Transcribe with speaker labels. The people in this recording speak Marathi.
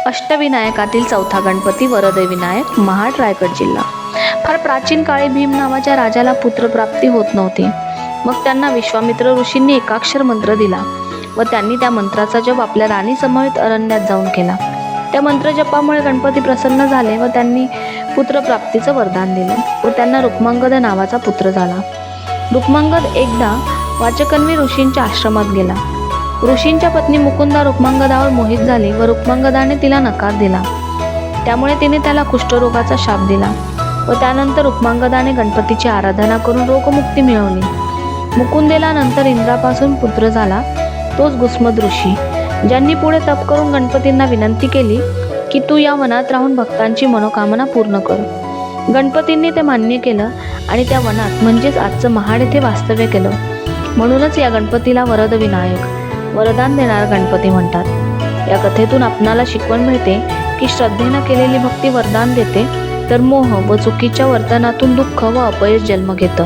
Speaker 1: अष्टविनायकातील चौथा गणपती वरदविनायक, महाड, रायगड जिल्हा. फार प्राचीन काळी भीम नावाच्या राजाला पुत्रप्राप्ती होत नव्हती. मग त्यांना विश्वामित्र ऋषींनी एकाक्षर मंत्र दिला व त्यांनी त्या मंत्राचा जप आपल्या राणी समवेत अरण्यात जाऊन केला. त्या मंत्रजपामुळे गणपती प्रसन्न झाले व त्यांनी पुत्रप्राप्तीचं वरदान दिलं व त्यांना रुक्मांगद नावाचा पुत्र झाला. रुक्मांगद एकदा वाचकन्वी ऋषींच्या आश्रमात गेला. ऋषींच्या पत्नी मुकुंदा रुक्मांगदावर मोहित झाली व रुक्मांगदाने तिला नकार दिला. त्यामुळे तिने त्याला कुष्ठरोगाचा शाप दिला व त्यानंतर रुक्मांगदाने गणपतीची आराधना करून रोगमुक्ती मिळवली. मुकुंदेला नंतर इंद्रापासून पुत्र झाला, तोच गुस्मद ऋषी, ज्यांनी पुढे तप करून गणपतींना विनंती केली की तू या वनात राहून भक्तांची मनोकामना पूर्ण कर. गणपतींनी ते मान्य केलं आणि त्या वनात म्हणजेच आजचं महाड येथे वास्तव्य केलं. म्हणूनच या गणपतीला वरदविनायक, वरदान देणारा गणपती म्हणतात. या कथेतून आपणाला शिकवण मिळते की श्रद्धेनं केलेली भक्ती वरदान देते, तर मोह व चुकीच्या वर्तनातून दुःख व अपयश जन्म घेतं.